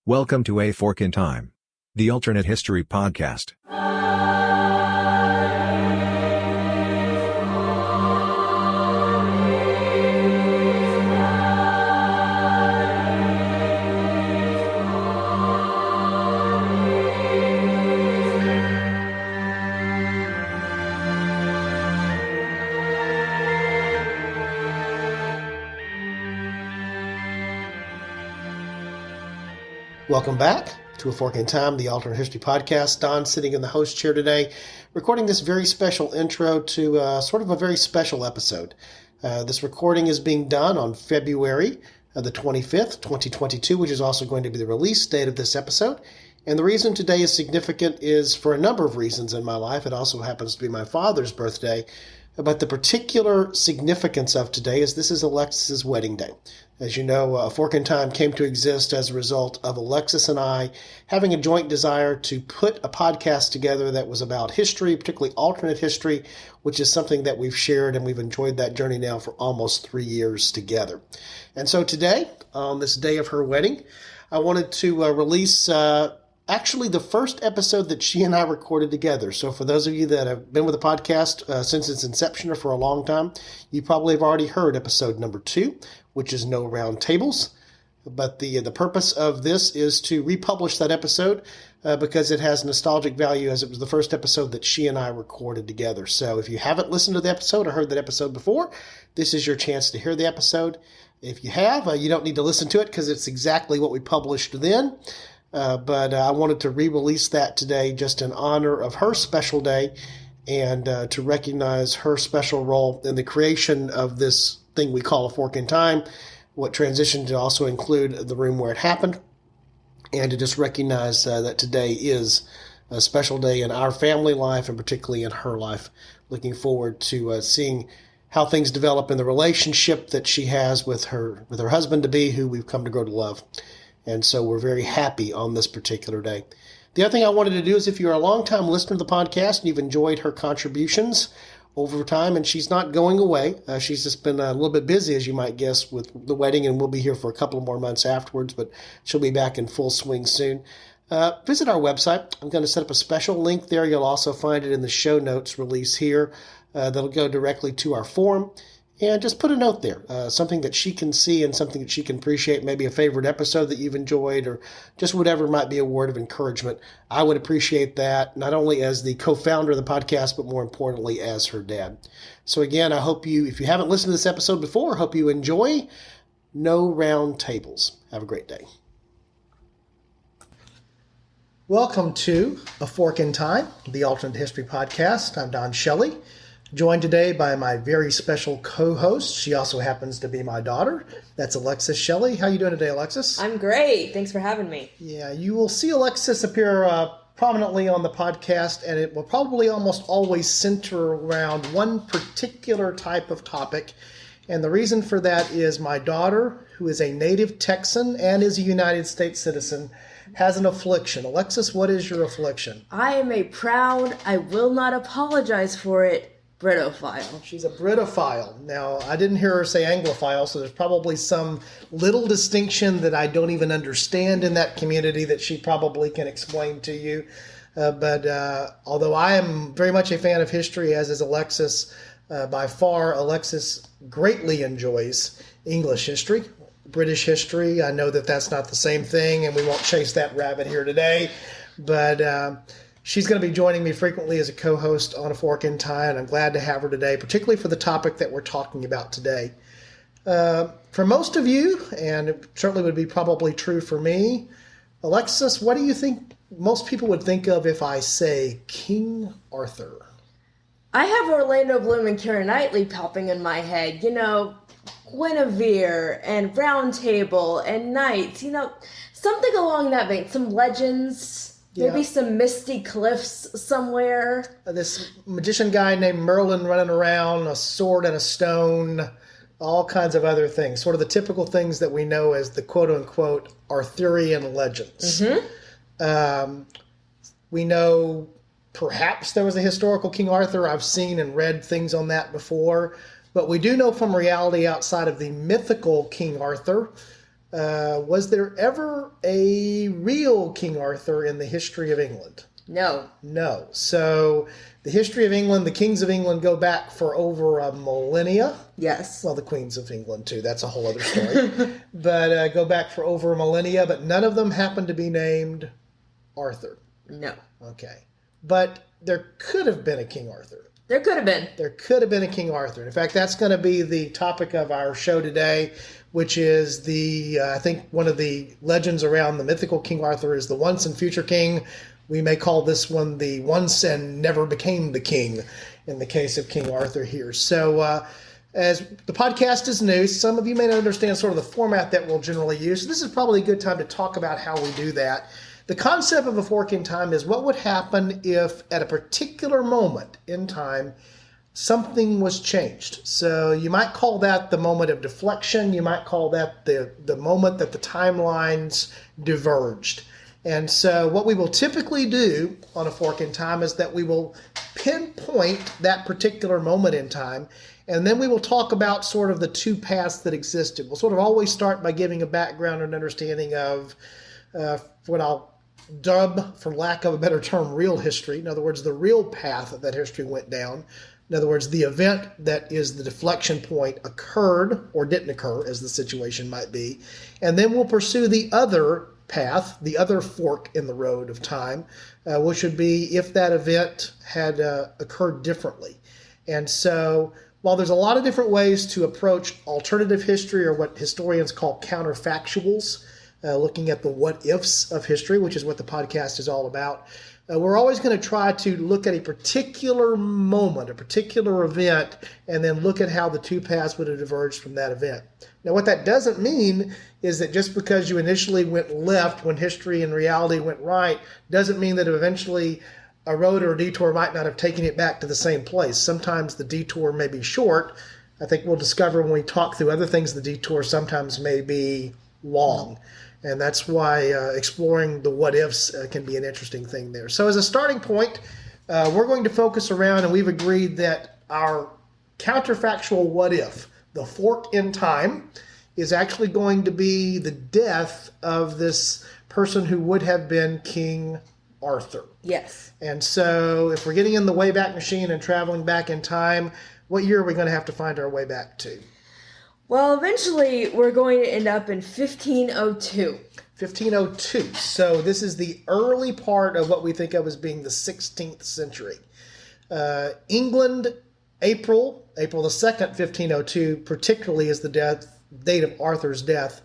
Welcome to A Fork in Time, the alternate history podcast. Welcome back to A Fork in Time, the alternate history podcast. Don sitting in the host chair today, recording this very special intro to sort of a very special episode. This recording is being done on February the 25th, 2022, which is also going to be the release date of this episode. And the reason today is significant is for a number of reasons in my life. It also happens to be my father's birthday. But the particular significance of today is this is Alexis's wedding day. As you know, A Fork in Time came to exist as a result of Alexis and I having a joint desire to put a podcast together that was about history, particularly alternate history, which is something that we've shared and we've enjoyed that journey now for almost 3 years together. And so today, on this day of her wedding, I wanted to release actually the first episode that she and I recorded together. So for those of you that have been with the podcast since its inception or for a long time, you probably have already heard episode number 2, which is No Round Tables. But the purpose of this is to republish that episode because it has nostalgic value as it was the first episode that she and I recorded together. So if you haven't listened to the episode or heard that episode before, this is your chance to hear the episode. If you have, you don't need to listen to it because it's exactly what we published then. But I wanted to re-release that today just in honor of her special day and to recognize her special role in the creation of this thing we call A Fork in Time, what transitioned to also include the room where it happened, and to just recognize that today is a special day in our family life and particularly in her life. Looking forward to seeing how things develop in the relationship that she has with her husband-to-be, who we've come to grow to love. And so we're very happy on this particular day. The other thing I wanted to do is if you're a long-time listener to the podcast and you've enjoyed her contributions over time, and she's not going away. She's just been a little bit busy, as you might guess, with the wedding, and we'll be here for a couple more months afterwards, but she'll be back in full swing soon. Visit our website. I'm going to set up a special link there. You'll also find it in the show notes release here. That'll go directly to our forum. And just put a note there, something that she can see and something that she can appreciate, maybe a favorite episode that you've enjoyed or just whatever might be a word of encouragement. I would appreciate that, not only as the co-founder of the podcast, but more importantly, as her dad. So again, I hope you, if you haven't listened to this episode before, I hope you enjoy No Round Tables. Have a great day. Welcome to A Fork in Time, the alternate history podcast. I'm Don Shelley. Joined today by my very special co-host. She also happens to be my daughter. That's Alexis Shelley. How are you doing today, Alexis? I'm great. Thanks for having me. Yeah, you will see Alexis appear prominently on the podcast, and it will probably almost always center around one particular type of topic. And the reason for that is my daughter, who is a native Texan and is a United States citizen, has an affliction. Alexis, what is your affliction? I am a proud, I will not apologize for it, Britophile. She's a Britophile. Now, I didn't hear her say Anglophile, so there's probably some little distinction that I don't even understand in that community that she probably can explain to you. But although I am very much a fan of history, as is Alexis, by far, Alexis greatly enjoys English history, British history. I know that that's not the same thing, and we won't chase that rabbit here today. But she's going to be joining me frequently as a co-host on A Fork in Time, and I'm glad to have her today, particularly for the topic that we're talking about today. For most of you, and it certainly would be probably true for me, Alexis, what do you think most people would think of if I say King Arthur? I have Orlando Bloom and Keira Knightley popping in my head. You know, Guinevere and Round Table and Knights. You know, something along that vein. Some legends. Maybe some misty cliffs somewhere. This magician guy named Merlin running around, a sword and a stone, all kinds of other things. Sort of the typical things that we know as the quote-unquote Arthurian legends. Mm-hmm. We know perhaps there was a historical King Arthur. I've seen and read things on that before. But we do know from reality outside of the mythical King Arthur Was there ever a real King Arthur in the history of England? No. No. So the history of England, the kings of England go back for over a millennia. Yes. Well, the queens of England too. That's a whole other story. But go back for over a millennia, but none of them happen to be named Arthur. No. Okay. But there could have been a King Arthur. There could have been. There could have been a King Arthur. In fact, that's going to be the topic of our show today, which is I think one of the legends around the mythical King Arthur is the once and future king. We may call this one the once and never became the king in the case of King Arthur here. So as the podcast is new, some of you may not understand sort of the format that we'll generally use. So this is probably a good time to talk about how we do that. The concept of a fork in time is what would happen if at a particular moment in time something was changed. So you might call that the moment of deflection. You might call that the moment that the timelines diverged. And so what we will typically do on a fork in time is that we will pinpoint that particular moment in time, and then we will talk about sort of the two paths that existed. We'll sort of always start by giving a background and understanding of what I'll dub, for lack of a better term, real history. In other words, the real path that history went down. In other words, the event that is the deflection point occurred or didn't occur, as the situation might be. And then we'll pursue the other path, the other fork in the road of time, which would be if that event had occurred differently. And so while there's a lot of different ways to approach alternative history, or what historians call counterfactuals, looking at the what-ifs of history, which is what the podcast is all about, we're always going to try to look at a particular moment, a particular event, and then look at how the two paths would have diverged from that event. Now, what that doesn't mean is that just because you initially went left when history and reality went right, doesn't mean that eventually a road or a detour might not have taken it back to the same place. Sometimes the detour may be short. I think we'll discover when we talk through other things, the detour sometimes may be long. And that's why exploring the what-ifs can be an interesting thing there. So as a starting point, we're going to focus around, and we've agreed that our counterfactual what-if, the fork in time, is actually going to be the death of this person who would have been King Arthur. Yes. And so if we're getting in the Wayback Machine and traveling back in time, what year are we going to have to find our way back to? Well, eventually we're going to end up in 1502. 1502. So this is the early part of what we think of as being the 16th century. England, April the 2nd, 1502, particularly is the date of Arthur's death.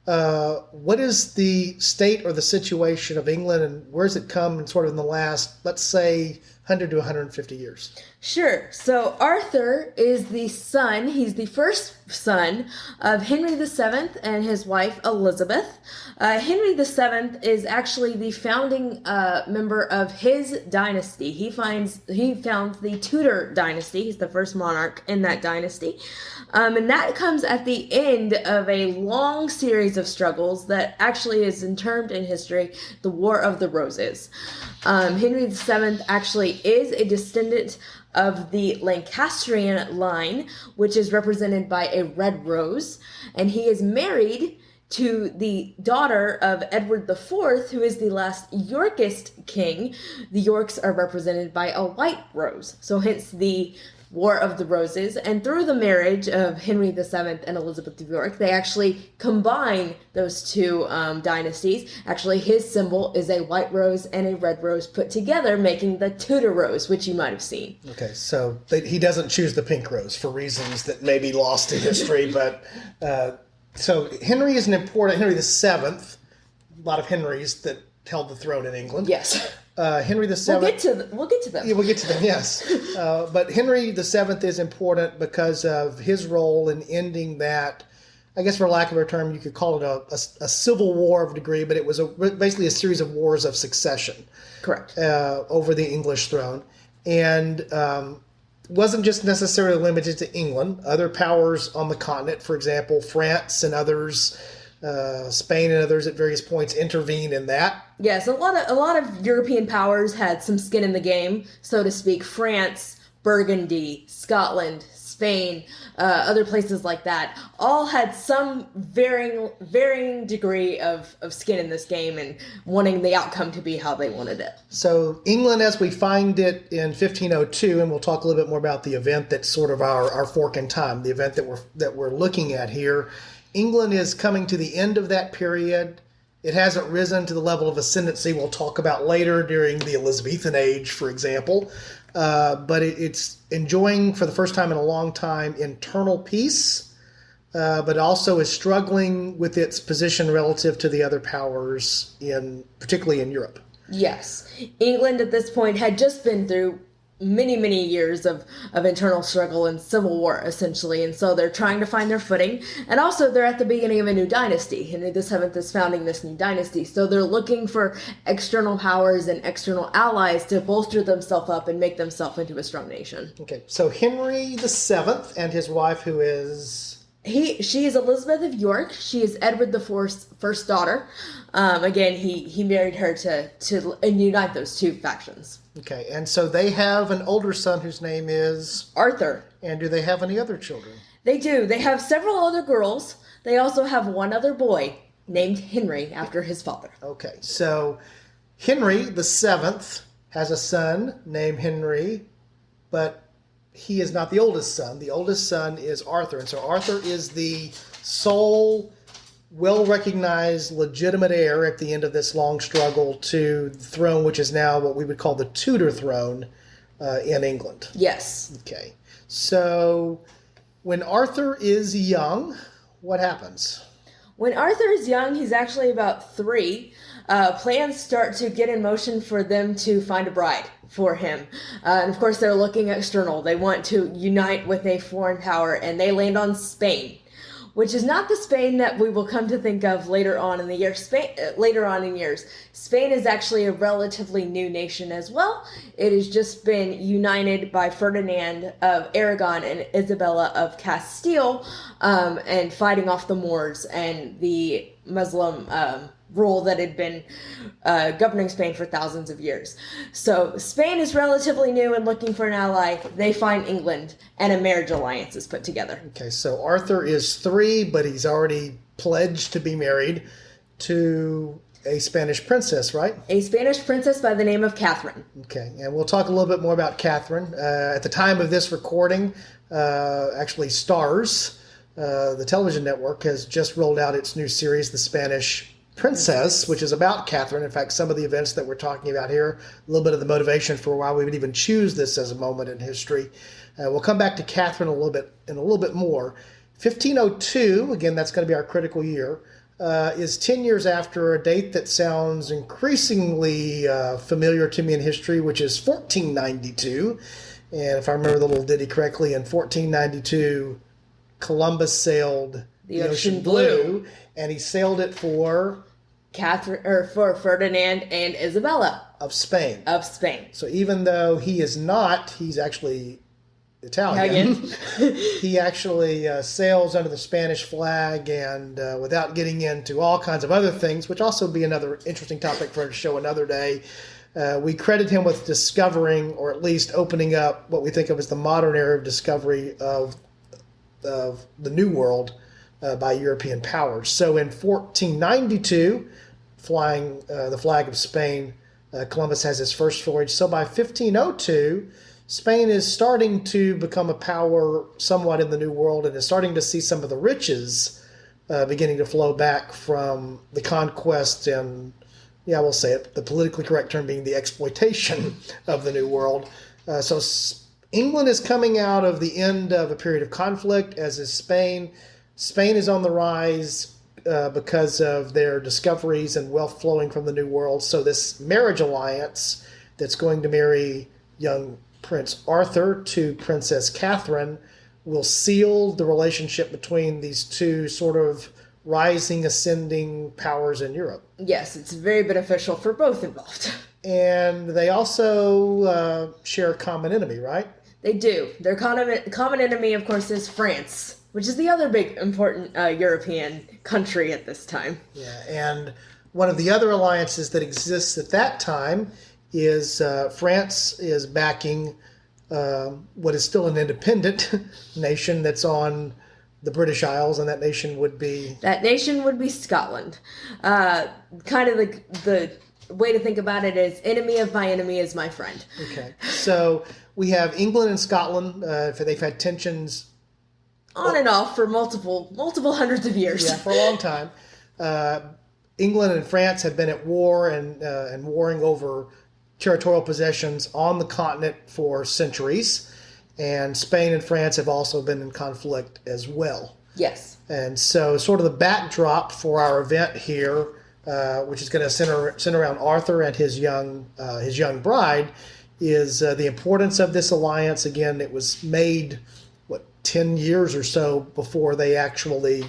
What is the state or the situation of England, and where's it come in sort of in the last, let's say, 100 to 150 years? Sure. So Arthur is the son, he's the first son of Henry VII and his wife Elizabeth. Henry VII is actually the founding member of his dynasty. He founds the Tudor dynasty. He's the first monarch in that dynasty. And that comes at the end of a long series of struggles that actually is termed in history the War of the Roses. Henry VII actually is a descendant of the Lancastrian line, which is represented by a red rose, and he is married to the daughter of Edward IV, who is the last Yorkist king. The Yorks are represented by a white rose, so hence the War of the Roses. And through the marriage of Henry VII and Elizabeth of York, they actually combine those two dynasties. Actually, his symbol is a white rose and a red rose put together, making the Tudor rose, which you might have seen. Okay, so he doesn't choose the pink rose for reasons that may be lost to history, but so Henry is an important, Henry VII, a lot of Henrys that held the throne in England. Yes. Henry VII. We'll get to them. Yeah, we'll get to them, yes. But Henry VII is important because of his role in ending that, I guess for lack of a term, you could call it a civil war of a degree, but it was basically a series of wars of succession. Correct. Over the English throne. And wasn't just necessarily limited to England. Other powers on the continent, for example, France and others, Spain and others at various points intervened in that. Yes, a lot of European powers had some skin in the game, so to speak. France, Burgundy, Scotland, Spain, other places like that, all had some varying degree of skin in this game and wanting the outcome to be how they wanted it. So England, as we find it in 1502, and we'll talk a little bit more about the event that's sort of our fork in time, the event that we're looking at here. England is coming to the end of that period. It hasn't risen to the level of ascendancy we'll talk about later during the Elizabethan age, for example. But it's enjoying, for the first time in a long time, internal peace, but also is struggling with its position relative to the other powers, particularly in Europe. Yes. England at this point had just been through many years of internal struggle and civil war, essentially, and so they're trying to find their footing, and also they're at the beginning of a new dynasty. Henry VII is founding this new dynasty, so they're looking for external powers and external allies to bolster themselves up and make themselves into a strong nation. Okay, so Henry VII and his wife, who is... She is Elizabeth of York. She is Edward IV's first daughter. Again, he married her to unite those two factions. Okay, and so they have an older son whose name is... Arthur. And do they have any other children? They do. They have several other girls. They also have one other boy named Henry after his father. Okay, so Henry VII has a son named Henry, but he is not the oldest son. The oldest son is Arthur, and so Arthur is the sole well-recognized legitimate heir at the end of this long struggle to the throne, which is now what we would call the Tudor throne in England. Yes. Okay. So when Arthur is young, what happens? When Arthur is young, he's actually about 3. Plans start to get in motion for them to find a bride for him. And of course, they're looking external. They want to unite with a foreign power, and they land on Spain, which is not the Spain that we will come to think of later on in the year. Later on in years, Spain is actually a relatively new nation as well. It has just been united by Ferdinand of Aragon and Isabella of Castile, and fighting off the Moors and the Muslim rule that had been governing Spain for thousands of years. So Spain is relatively new and looking for an ally. They find England, and a marriage alliance is put together. Okay, so Arthur is 3, but he's already pledged to be married to a Spanish princess, right? A Spanish princess by the name of Catherine. Okay, and we'll talk a little bit more about Catherine. At the time of this recording, actually Starz, the television network, has just rolled out its new series, The Spanish Princess, which is about Catherine. In fact, some of the events that we're talking about here, a little bit of the motivation for why we would even choose this as a moment in history. We'll come back to Catherine a little bit more. 1502, again, that's going to be our critical year, is 10 years after a date that sounds increasingly familiar to me in history, which is 1492. And if I remember the little ditty correctly, in 1492, Columbus sailed the ocean blue, and he sailed it for for Ferdinand and Isabella of Spain. So even though he's actually Italian. He actually sails under the Spanish flag, and without getting into all kinds of other things, which also be another interesting topic for a show another day, we credit him with discovering, or at least opening up, what we think of as the modern era of discovery of the New World by European powers. So in 1492, flying the flag of Spain, Columbus has his first voyage. So by 1502, Spain is starting to become a power somewhat in the New World, and is starting to see some of the riches beginning to flow back from the conquest and, we'll say it, the politically correct term being the exploitation of the New World. So England is coming out of the end of a period of conflict, as is Spain. Spain is on the rise because of their discoveries and wealth flowing from the New World. So this marriage alliance that's going to marry young Prince Arthur to Princess Catherine will seal the relationship between these two sort of rising, ascending powers in Europe. Yes, it's very beneficial for both involved. And they also share a common enemy, right? They do. Their common enemy, of course, is France, which is the other big important European country at this time. Yeah, and one of the other alliances that exists at that time is France is backing what is still an independent nation that's on the British Isles, and that nation would be... That nation would be Scotland. Kind of the way to think about it is enemy of my enemy is my friend. Okay. So we have England and Scotland. They've had tensions... On and off for multiple hundreds of years. Yeah, for a long time. England and France have been at war and warring over territorial possessions on the continent for centuries. And Spain and France have also been in conflict as well. Yes. And so sort of the backdrop for our event here, which is going to center around Arthur and his young bride, is the importance of this alliance. Again, it was made, 10 years or so before they actually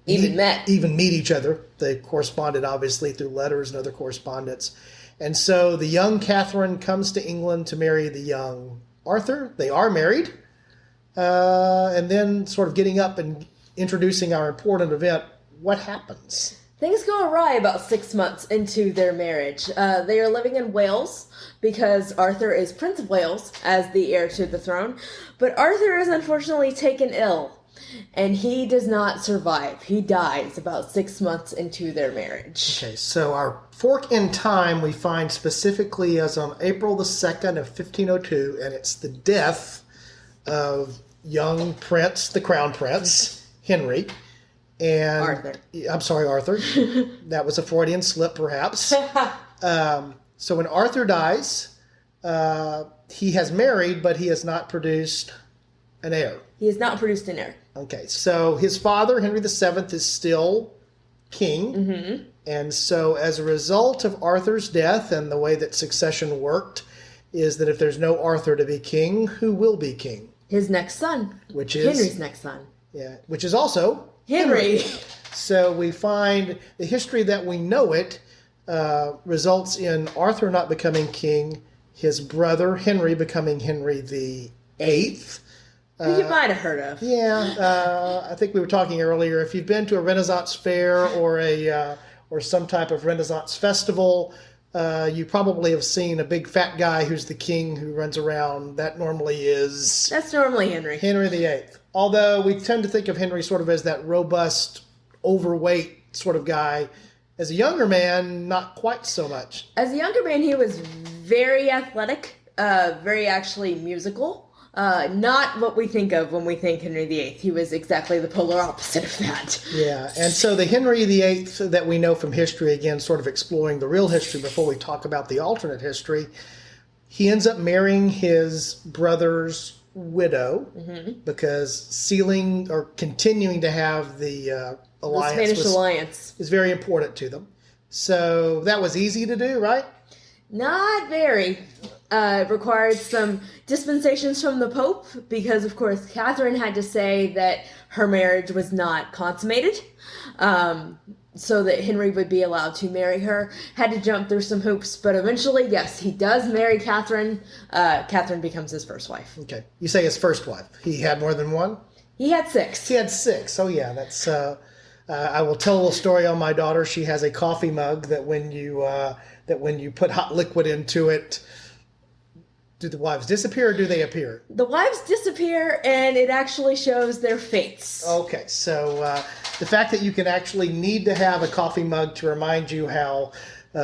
even meet each other. They corresponded, obviously, through letters and other correspondence. And so the young Catherine comes to England to marry the young Arthur. They are married. And then sort of getting up and introducing our important event, what happens? Things go awry about 6 months into their marriage. They are living in Wales because Arthur is Prince of Wales as the heir to the throne. But Arthur is unfortunately taken ill, and he does not survive. He dies about 6 months into their marriage. Okay, so our fork in time we find specifically as on April the 2nd of 1502, and it's the death of young prince, the crown prince, Henry. And Arthur. I'm sorry, Arthur. That was a Freudian slip, perhaps. So when Arthur dies, he has married, but he has not produced an heir. He has not produced an heir. Okay, so his father, Henry VII, is still king. Mm-hmm. And so as a result of Arthur's death and the way that succession worked, is that if there's no Arthur to be king, who will be king? His next son. Which is? Henry's next son. Yeah, which is also... Henry. So we find the history that we know it results in Arthur not becoming king, his brother Henry becoming Henry the Eighth. Who you might have heard of. Yeah, I think we were talking earlier. If you've been to a Renaissance fair or some type of Renaissance festival, you probably have seen a big fat guy who's the king who runs around. That's normally Henry. Henry the Eighth. Although we tend to think of Henry sort of as that robust, overweight sort of guy. As a younger man, not quite so much. As a younger man, he was very athletic, very actually musical. Not what we think of when we think Henry VIII. He was exactly the polar opposite of that. Yeah, and so the Henry VIII that we know from history, again, sort of exploring the real history before we talk about the alternate history, he ends up marrying his brother's widow because sealing or continuing to have the alliance, the Spanish alliance, is very important to them. So that was easy to do, right? Not very. It required some dispensations from the Pope because, of course, Catherine had to say that her marriage was not consummated. So that Henry would be allowed to marry her. Had to jump through some hoops, but eventually, yes, he does marry Catherine. Catherine becomes his first wife. Okay. You say his first wife. He had more than one? He had 6. He had 6. Oh, yeah. That's. I will tell a little story on my daughter. She has a coffee mug that when you put hot liquid into it, do the wives disappear or do they appear? The wives disappear, and it actually shows their fates. Okay, so the fact that you can actually need to have a coffee mug to remind you how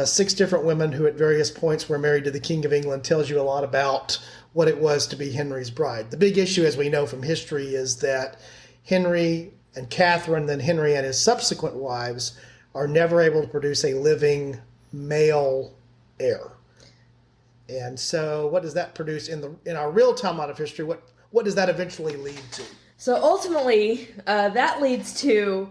6 different women who at various points were married to the King of England tells you a lot about what it was to be Henry's bride. The big issue, as we know from history, is that Henry and Catherine, then Henry and his subsequent wives, are never able to produce a living male heir. And so what does that produce in our real timeline of history? What does that eventually lead to? So ultimately, that leads to,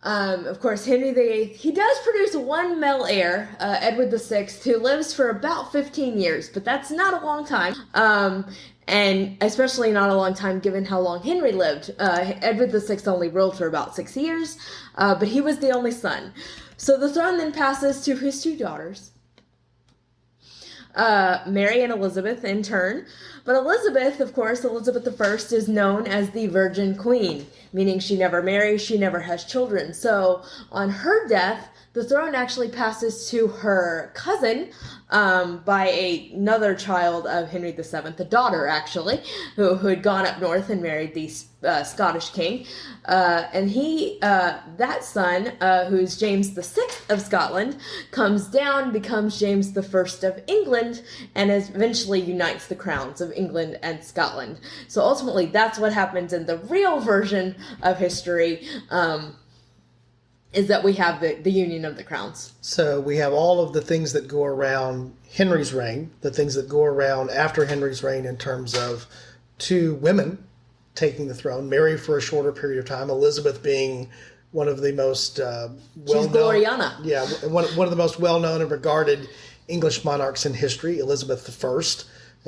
of course, Henry VIII. He does produce one male heir, Edward VI, who lives for about 15 years, but that's not a long time. And especially not a long time given how long Henry lived. Edward VI only ruled for about 6 years, but he was the only son. So the throne then passes to his 2 daughters, Mary and Elizabeth in turn. But Elizabeth, of course, Elizabeth I is known as the Virgin Queen, meaning she never marries, she never has children. So on her death, the throne actually passes to her cousin by another child of Henry VII, the daughter actually, who had gone up north and married the Scottish king. And that son, who's James VI of Scotland, comes down, becomes James I of England, and eventually unites the crowns of England and Scotland. So ultimately, that's what happens in the real version of history, is that we have the union of the crowns. So we have all of the things that go around Henry's reign, the things that go around after Henry's reign in terms of two women taking the throne, Mary for a shorter period of time, Elizabeth being one of the most well-known. She's Gloriana. Yeah, one of the most well-known and regarded English monarchs in history, Elizabeth I,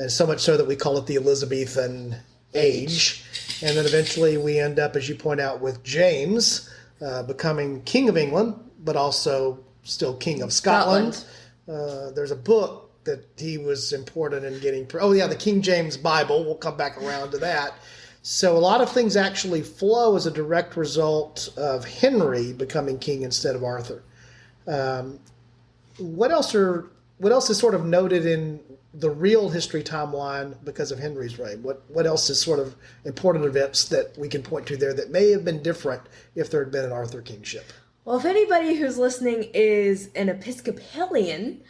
and so much so that we call it the Elizabethan age. And then eventually we end up, as you point out, with James becoming King of England, but also still King of Scotland. There's a book that he was important in getting. The King James Bible. We'll come back around to that. So a lot of things actually flow as a direct result of Henry becoming king instead of Arthur. What else is sort of noted in the real history timeline because of Henry's reign? What else is sort of important events that we can point to there that may have been different if there had been an Arthur kingship? Well, if anybody who's listening is an Episcopalian,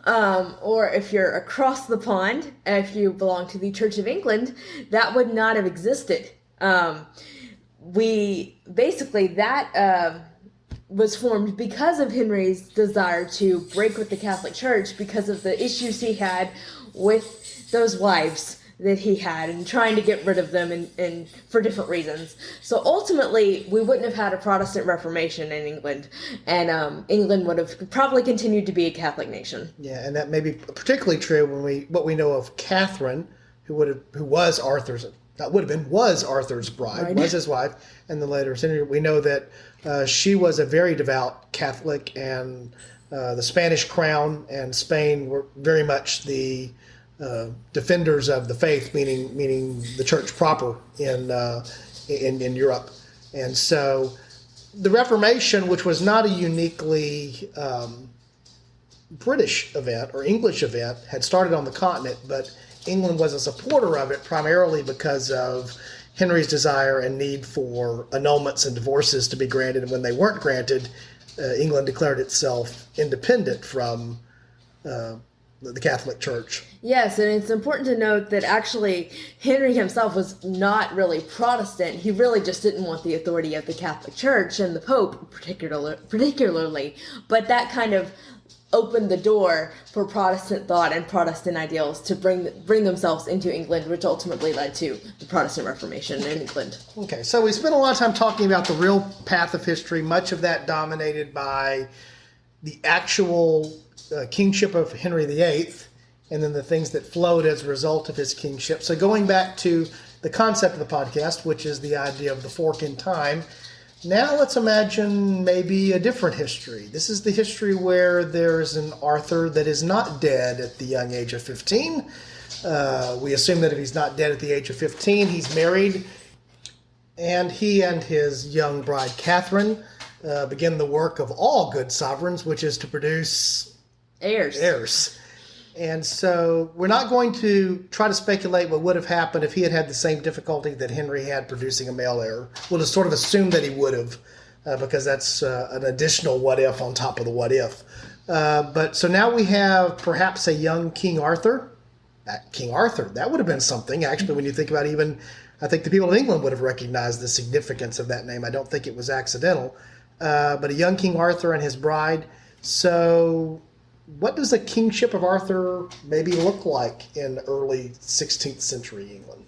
or if you're across the pond, if you belong to the Church of England, that would not have existed. That was formed because of Henry's desire to break with the Catholic Church because of the issues he had with those wives that he had and trying to get rid of them and for different reasons. So ultimately, we wouldn't have had a Protestant Reformation in England, and England would have probably continued to be a Catholic nation. Yeah, and that may be particularly true when what we know of Catherine, who was Arthur's bride, right. Was his wife, and then later Henry. We know that she was a very devout Catholic, and the Spanish crown and Spain were very much the defenders of the faith, meaning the church proper in Europe. And so the Reformation, which was not a uniquely British event or English event, had started on the continent, but England was a supporter of it primarily because of Henry's desire and need for annulments and divorces to be granted. And when they weren't granted, England declared itself independent from the Catholic Church. Yes, and it's important to note that actually Henry himself was not really Protestant. He really just didn't want the authority of the Catholic Church and the Pope particularly. But that kind of opened the door for Protestant thought and Protestant ideals to bring themselves into England, which ultimately led to the Protestant Reformation in England. Okay, so we spent a lot of time talking about the real path of history, much of that dominated by the actual kingship of Henry VIII, and then the things that flowed as a result of his kingship. So going back to the concept of the podcast, which is the idea of the fork in time, now let's imagine maybe a different history. This is the history where there's an Arthur that is not dead at the young age of 15. We assume that if he's not dead at the age of 15, he's married, and he and his young bride Catherine begin the work of all good sovereigns, which is to produce heirs. And so we're not going to try to speculate what would have happened if he had had the same difficulty that Henry had producing a male heir. We'll just sort of assume that he would have, because that's an additional what if on top of the what if. But so now we have perhaps a young King Arthur. King Arthur, that would have been something, actually, when you think about even, I think the people of England would have recognized the significance of that name. I don't think it was accidental. But a young King Arthur and his bride. So what does the kingship of Arthur maybe look like in early 16th century England?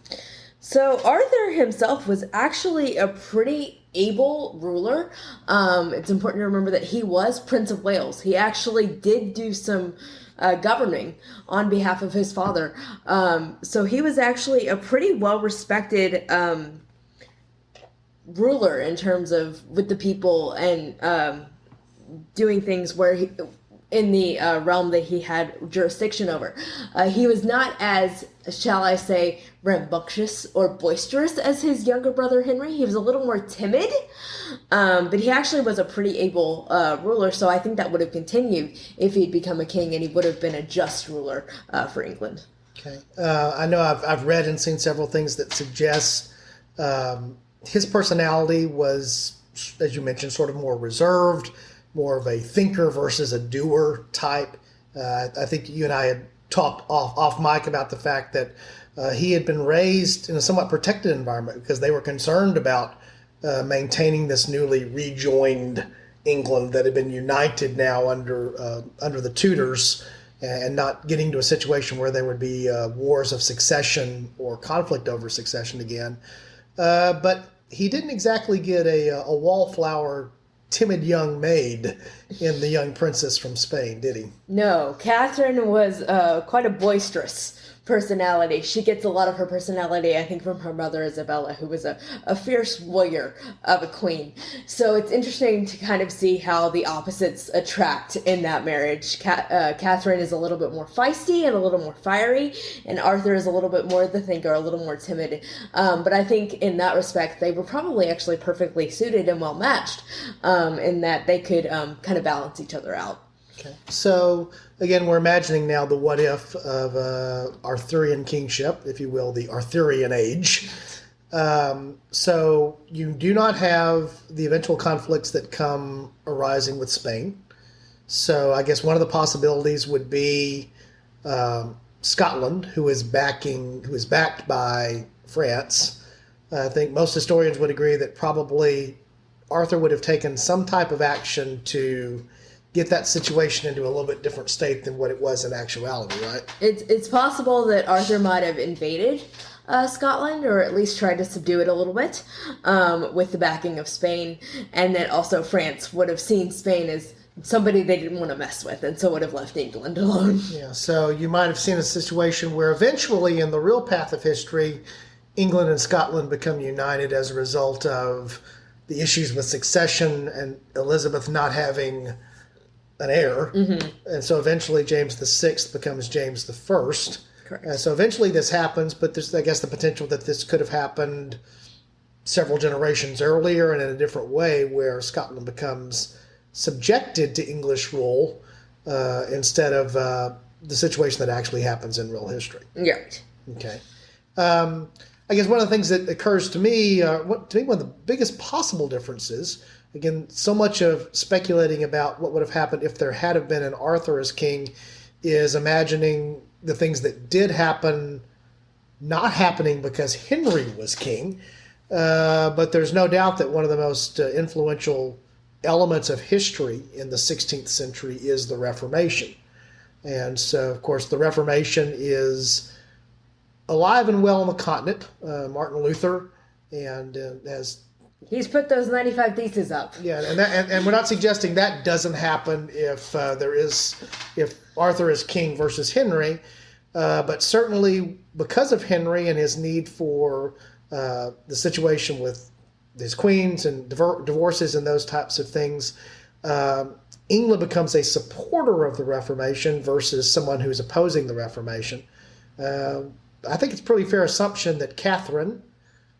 So Arthur himself was actually a pretty able ruler. It's important to remember that he was Prince of Wales. He actually did do some governing on behalf of his father. So he was actually a pretty well-respected ruler in terms of with the people and doing things where he, in the realm that he had jurisdiction over. He was not as, shall I say, rambunctious or boisterous as his younger brother Henry. He was a little more timid, But he actually was a pretty able ruler, so I think that would have continued if he'd become a king, and he would have been a just ruler for England. Okay. I know I've read and seen several things that suggest his personality was, as you mentioned, sort of more reserved, more of a thinker versus a doer type. I think you and I had talked off mic about the fact that he had been raised in a somewhat protected environment because they were concerned about maintaining this newly rejoined England that had been united now under the Tudors, and not getting to a situation where there would be wars of succession or conflict over succession again. But he didn't exactly get a wallflower, timid young maid in The Young Princess from Spain, did he? No, Catherine was quite a boisterous personality. She gets a lot of her personality, I think, from her mother Isabella, who was a fierce warrior of a queen. So it's interesting to kind of see how the opposites attract in that marriage. Catherine is a little bit more feisty and a little more fiery, and Arthur is a little bit more the thinker, a little more timid. But I think in that respect, they were probably actually perfectly suited and well matched, in that they could kind of balance each other out. Okay. So, again, we're imagining now the what if of Arthurian kingship, if you will, the Arthurian age. So you do not have the eventual conflicts that come arising with Spain. So I guess one of the possibilities would be Scotland, who is backed by France. I think most historians would agree that probably Arthur would have taken some type of action to get that situation into a little bit different state than what it was in actuality, right? It's possible that Arthur might have invaded Scotland, or at least tried to subdue it a little bit, with the backing of Spain, and that also France would have seen Spain as somebody they didn't want to mess with, and so would have left England alone. Yeah, so you might have seen a situation where eventually, in the real path of history, England and Scotland become united as a result of the issues with succession and Elizabeth not having an heir, and so eventually James VI becomes James I. Correct. So eventually this happens, but there's, I guess, the potential that this could have happened several generations earlier and in a different way, where Scotland becomes subjected to English rule instead of the situation that actually happens in real history. Right. Okay. I guess one of the things that occurs to me, one of the biggest possible differences, again, so much of speculating about what would have happened if there had have been an Arthur as king, is imagining the things that did happen not happening because Henry was king. But there's no doubt that one of the most influential elements of history in the 16th century is the Reformation. And so, of course, the Reformation is alive and well on the continent. Martin Luther and has... He's put those 95 Theses up. Yeah, and we're not suggesting that doesn't happen if Arthur is king versus Henry, but certainly because of Henry and his need for the situation with his queens and divorces and those types of things, England becomes a supporter of the Reformation versus someone who's opposing the Reformation. I think it's a pretty fair assumption that Catherine,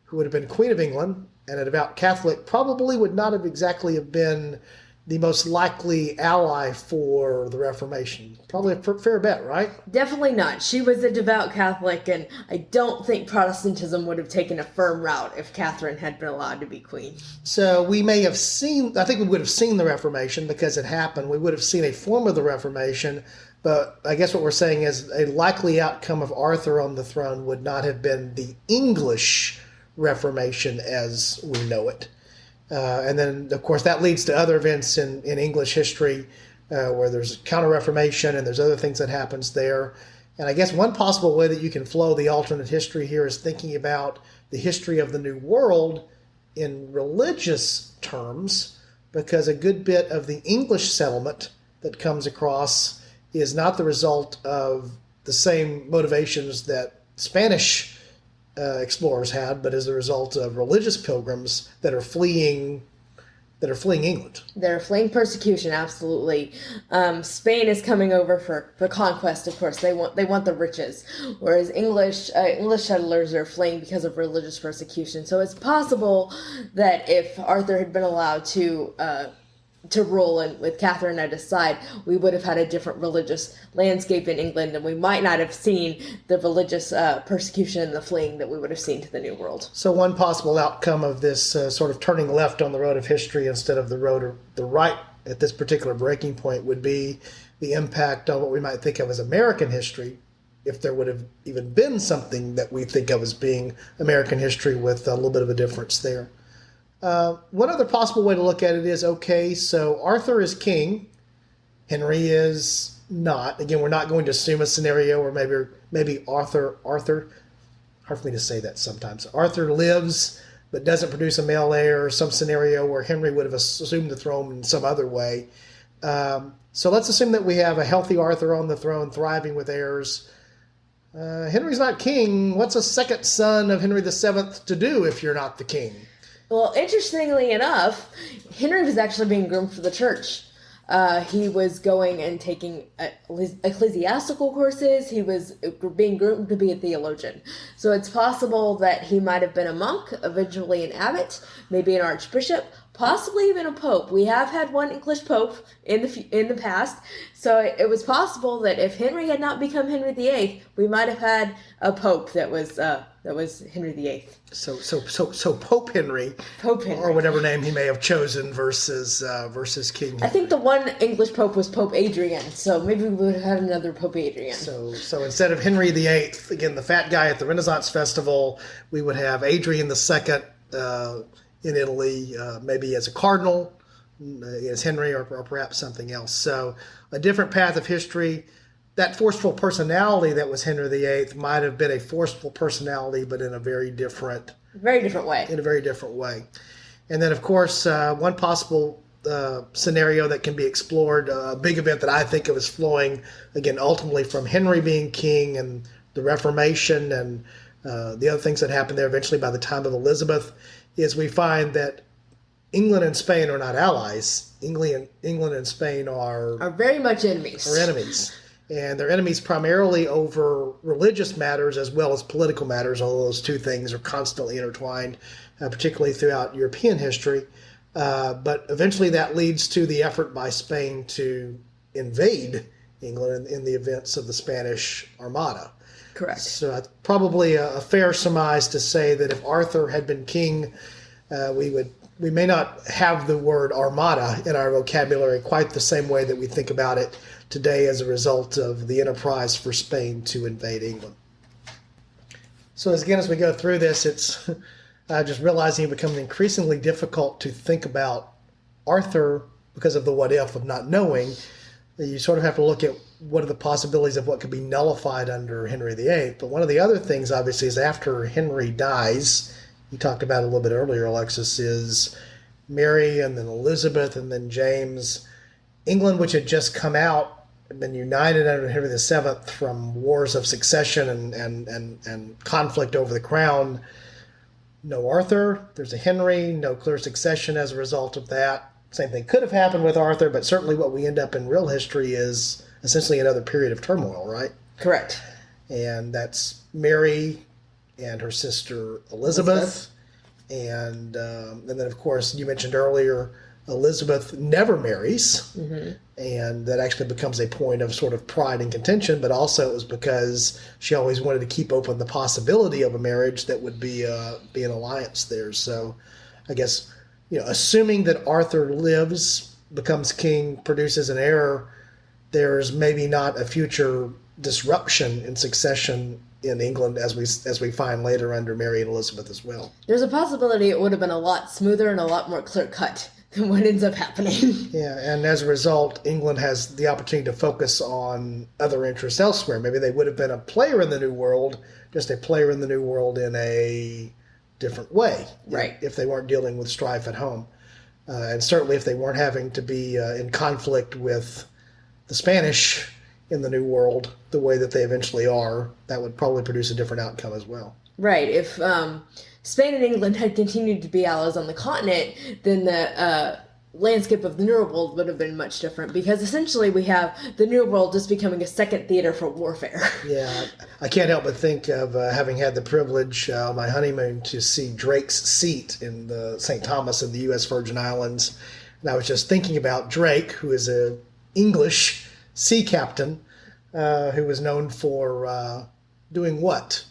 who would have been Queen of England and a devout Catholic, probably would not have exactly have been the most likely ally for the Reformation. Probably a fair bet, right? Definitely not. She was a devout Catholic, and I don't think Protestantism would have taken a firm route if Catherine had been allowed to be queen. So we may have seen, I think we would have seen the Reformation because it happened. We would have seen a form of the Reformation, but I guess what we're saying is a likely outcome of Arthur on the throne would not have been the English Reformation as we know it. And then, of course, that leads to other events in English history where there's Counter-Reformation and there's other things that happens there. And I guess one possible way that you can flow the alternate history here is thinking about the history of the New World in religious terms, because a good bit of the English settlement that comes across is not the result of the same motivations that Spanish explorers had, but as a result of religious pilgrims that are fleeing that are fleeing England. They're fleeing persecution, absolutely. Spain is coming over for conquest, of course. They want the riches, whereas English settlers are fleeing because of religious persecution. So it's possible that if Arthur had been allowed to rule and with Catherine at his side, we would have had a different religious landscape in England, and we might not have seen the religious persecution and the fleeing that we would have seen to the New World. So one possible outcome of this sort of turning left on the road of history instead of the road or the right at this particular breaking point would be the impact on what we might think of as American history, if there would have even been something that we think of as being American history with a little bit of a difference there. One other possible way to look at it is, okay, so Arthur is king, Henry is not. Again, we're not going to assume a scenario where maybe Arthur, hard for me to say that sometimes, Arthur lives but doesn't produce a male heir, or some scenario where Henry would have assumed the throne in some other way. So let's assume that we have a healthy Arthur on the throne, thriving with heirs. Henry's not king. What's a second son of Henry VII to do if you're not the king? Well, interestingly enough, Henry was actually being groomed for the church. He was going and taking ecclesiastical courses. He was being groomed to be a theologian. So it's possible that he might have been a monk, eventually an abbot, maybe an archbishop, possibly even a pope. We have had one English pope in the past, so it was possible that if Henry had not become Henry VIII, we might have had a pope that was Henry VIII. So Pope Henry, or whatever name he may have chosen, versus King Henry. I think the one English pope was Pope Adrian, so maybe we would have had another Pope Adrian. So instead of Henry VIII, again the fat guy at the Renaissance Festival, we would have Adrian II in Italy, maybe as a cardinal, as Henry, or perhaps something else. So a different path of history. That forceful personality that was Henry VIII might have been a forceful personality, but in a very different way. In a very different way. And then, of course, one possible scenario that can be explored, a big event that I think of as flowing, again, ultimately from Henry being king and the Reformation and the other things that happened there eventually by the time of Elizabeth, is we find that England and Spain are not allies. England and Spain are very much enemies. Are enemies. And they're enemies primarily over religious matters as well as political matters, although those two things are constantly intertwined, particularly throughout European history. But eventually that leads to the effort by Spain to invade England in the events of the Spanish Armada. Correct. So it's probably a fair surmise to say that if Arthur had been king, we may not have the word armada in our vocabulary quite the same way that we think about it today as a result of the enterprise for Spain to invade England. So as we go through this, it's just realizing it becomes increasingly difficult to think about Arthur because of the what if of not knowing. You sort of have to look at what are the possibilities of what could be nullified under Henry VIII. But one of the other things, obviously, is after Henry dies, you talked about it a little bit earlier, Alexis, is Mary and then Elizabeth and then James. England, which had just come out, had been united under Henry VII from wars of succession and conflict over the crown. No Arthur, there's a Henry, no clear succession as a result of that. Same thing could have happened with Arthur, but certainly what we end up in real history is essentially another period of turmoil, right? Correct. And that's Mary and her sister Elizabeth. And then, of course, you mentioned earlier, Elizabeth never marries. Mm-hmm. And that actually becomes a point of sort of pride and contention, but also it was because she always wanted to keep open the possibility of a marriage that would be an alliance there. So I guess, assuming that Arthur lives, becomes king, produces an heir, there's maybe not a future disruption in succession in England as we find later under Mary and Elizabeth as well. There's a possibility it would have been a lot smoother and a lot more clear-cut than what ends up happening. Yeah, and as a result, England has the opportunity to focus on other interests elsewhere. Maybe they would have been a player in the New World, just a player in the New World in a different way. Right. If they weren't dealing with strife at home. And certainly if they weren't having to be in conflict with the Spanish in the New World the way that they eventually are, that would probably produce a different outcome as well. Right. If Spain and England had continued to be allies on the continent, then landscape of the New World would have been much different, because essentially we have the New World just becoming a second theater for warfare. Yeah, I can't help but think of having had the privilege on my honeymoon to see Drake's Seat in the St. Thomas in the U.S. Virgin Islands. And I was just thinking about Drake, who is an English sea captain who was known for doing what?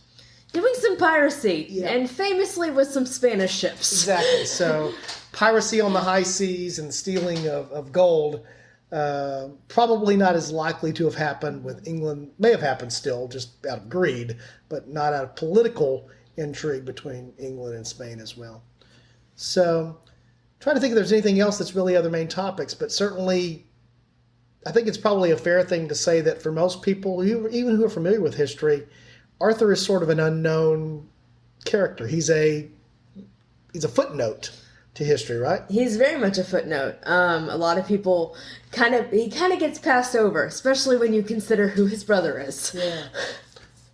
Doing some piracy, Yeah. and famously with some Spanish ships. Exactly. So piracy on the high seas and stealing of gold, probably not as likely to have happened with England. May have happened still, just out of greed, but not out of political intrigue between England and Spain as well. So trying to think if there's anything else that's really other main topics, but certainly I think it's probably a fair thing to say that for most people, even who are familiar with history, Arthur is sort of an unknown character. He's a footnote to history, right? He's very much a footnote. A lot of people he kind of gets passed over, especially when you consider who his brother is. Yeah.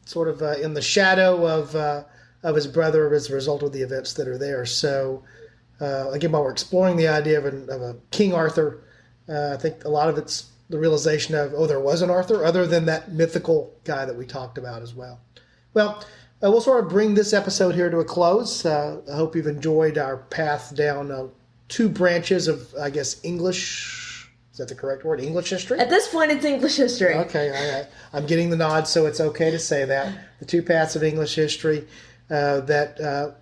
Sort of in the shadow of his brother as a result of the events that are there. So again, while we're exploring the idea of a King Arthur, I think a lot of it's the realization of, there was an Arthur, other than that mythical guy that we talked about as well. Well, we'll sort of bring this episode here to a close. I hope you've enjoyed our path down two branches of, I guess, English. Is that the correct word? English history? At this point, it's English history. Okay, all right. I'm getting the nod, so it's okay to say that. The two paths of English history that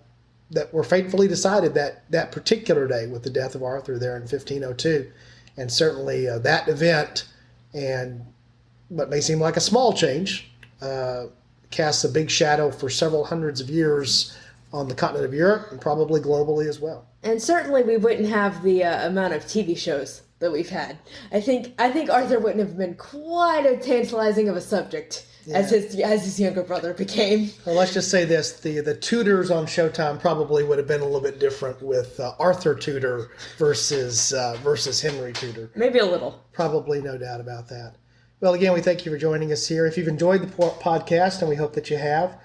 were fatefully decided that particular day with the death of Arthur there in 1502. And certainly that event, and what may seem like a small change, casts a big shadow for several hundreds of years on the continent of Europe and probably globally as well. And certainly we wouldn't have the amount of TV shows that we've had. I think Arthur wouldn't have been quite as tantalizing of a subject as his younger brother became. Well, let's just say this: the Tudors on Showtime probably would have been a little bit different with Arthur Tudor versus Henry Tudor. Maybe a little. Probably, no doubt about that. Well, again, we thank you for joining us here. If you've enjoyed the podcast, and we hope that you have,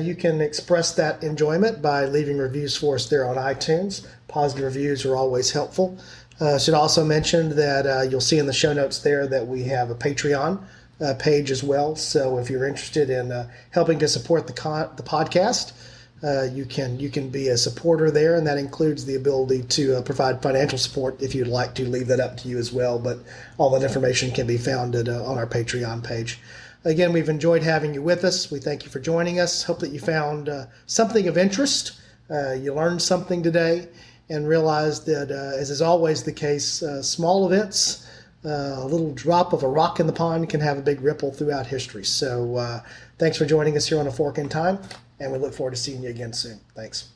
you can express that enjoyment by leaving reviews for us there on iTunes. Positive reviews are always helpful. Should also mention that you'll see in the show notes there that we have a Patreon page as well. So if you're interested in helping to support the podcast, you can be a supporter there, and that includes the ability to provide financial support if you'd like to. Leave that up to you as well, but all that information can be found on our Patreon page. Again, we've enjoyed having you with us. We thank you for joining us. Hope that you found something of interest. You learned something today, and realized that, as is always the case, small events, a little drop of a rock in the pond, can have a big ripple throughout history. So thanks for joining us here on A Fork in Time, and we look forward to seeing you again soon. Thanks.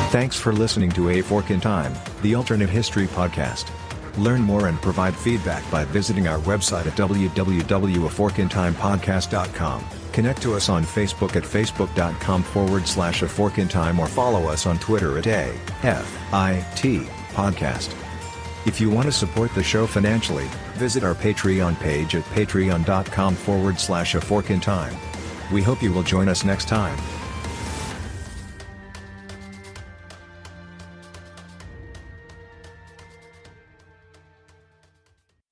Thanks for listening to A Fork in Time, the alternate history podcast. Learn more and provide feedback by visiting our website at www.aforkintimepodcast.com. Connect to us on Facebook at facebook.com/aforkintime, or follow us on Twitter at AFIT Podcast. If you want to support the show financially, visit our Patreon page at patreon.com/aforkintime. We hope you will join us next time.